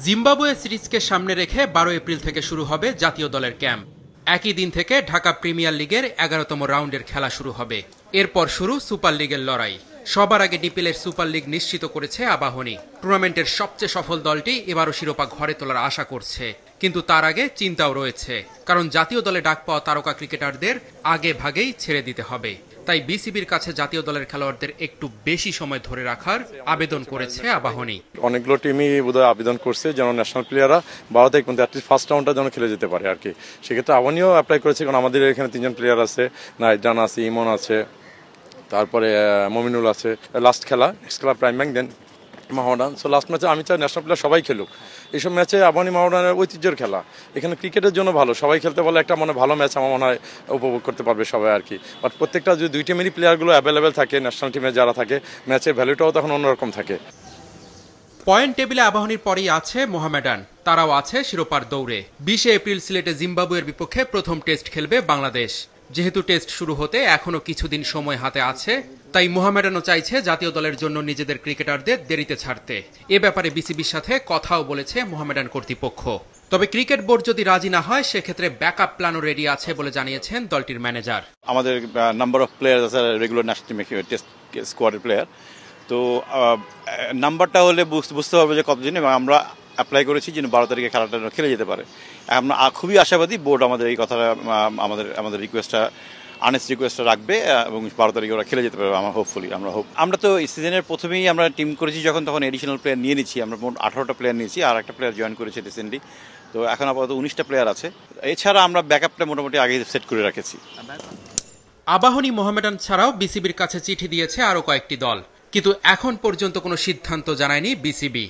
Zimbabwe সিরিজকে সামনে রেখে 12 April থেকে শুরু হবে জাতীয় দলের ক্যাম্প। একই দিন থেকে ঢাকা প্রিমিয়ার লিগের 11তম রাউন্ডের খেলা শুরু হবে। এরপর শুরু সুপার লিগের লড়াই। সবার আগে ডিপিএলের সুপার লিগ নিশ্চিত করেছে আবাহনী। টুর্নামেন্টের সবচেয়ে সফল দলটি এবারও শিরোপা ঘরে তোলার আশা করছে, কিন্তু তার আগে চিন্তাও রয়েছে, কারণ জাতীয় দলে ডাক পাওয়া তারকা ক্রিকেটারদের আগে ভাগেই ছেড়ে দিতে হবে। তাই বিসিবির কাছে জাতীয় দলের খেলোয়াড়দের একটু বেশি সময় ধরে রাখার আবেদন করেছে আবাহনী। অনেকগুলো টিমই বোধহয় আবেদন করছে যেন ন্যাশনাল প্লেয়াররা 12 তারিখ পর্যন্ত অ্যাটলিস্ট ফার্স্ট রাউন্ডটা যেন খেলে যেতে পারে আর কি। সেক্ষেত্রে আবাহনীও অ্যাপ্লাই করেছে, কারণ আমাদের এখানে 3জন প্লেয়ার আছে, নাইজান আছে, ইমন আছে, তারপরে মমিনুল আছে। লাস্ট খেলা নেক্সট খেলা প্রাইম ব্যাংক, দেন মাহমুদান। সো লাস্ট ম্যাচে আমি চাই ন্যাশনাল প্লেয়ার সবাই খেলুক। এইসব ম্যাচে আবাহনী মাহমুদানের ঐতিহ্যের খেলা, এখানে ক্রিকেটের জন্য ভালো, সবাই খেলতে পারলে একটা ভালো ম্যাচ আমার মনে হয় উপভোগ করতে পারবে সবাই আর কি। বাট প্রত্যেকটা যদি দুই টিমেরই প্লেয়ারগুলো অ্যাভেলেবেল থাকে, ন্যাশনাল টিমে যারা থাকে, ম্যাচের ভ্যালুটাও তখন অন্যরকম থাকে। পয়েন্ট টেবিলে আবাহনীর পরেই আছে মোহামেডান, তারাও আছে শিরোপার দৌড়ে। 20 এপ্রিল সিলেটে জিম্বাবুয়ের বিপক্ষে প্রথম টেস্ট খেলবে বাংলাদেশ। যেহেতু টেস্ট শুরু হতে এখনো কিছুদিন সময় হাতে আছে, তাই মোহামেডানও চাইছে জাতীয় দলের জন্য নিজেদের ক্রিকেটারদের দেরিতে ছাড়তে। এ ব্যাপারে বিসিবির সাথে কথাও বলেছে মোহামেডান কর্তৃপক্ষ। তবে ক্রিকেট বোর্ড যদি রাজি না হয়, সেক্ষেত্রে ব্যাকআপ প্ল্যানও রেডি আছে বলে জানিয়েছেন দলটির ম্যানেজার। আমাদের নাম্বার অফ প্লেয়ার আছে রেগুলার ন্যাশনাল টিমে টেস্ট স্কোয়াডের প্লেয়ার, তো নাম্বারটা হলে বুঝতে হবে যে কতদিন, এবং আমরা অ্যাপ্লাই করেছি যেন 12 তারিখে খেলাটা খেলে যেতে পারে। আমরা খুবই আশাবাদী বোর্ড আমাদের এই কথাটা, আমাদের রিকোয়েস্টটা, আনেস্ট রিকোয়েস্টটা রাখবে এবং 12 তারিখে ওরা খেলে যেতে পারবে। আমরা তো এই সিজনের প্রথমেই আমরা টিম করেছি, তখন এডিশনাল প্লেয়ার নিয়ে নিচ্ছি। আমরা মোট 18টা প্লেয়ার নিয়েছি, আর একটা প্লেয়ার জয়েন করেছে রিসেন্টলি। তো এখন আপাতত 19টা প্লেয়ার আছে। এছাড়া আমরা ব্যাকআপটা মোটামুটি আগে সেট করে রেখেছি। আবাহনী মোহামেডান ছাড়াও বিসিবির কাছে চিঠি দিয়েছে আরও কয়েকটি দল, কিন্তু এখন পর্যন্ত কোনো সিদ্ধান্ত জানায়নি বিসিবি।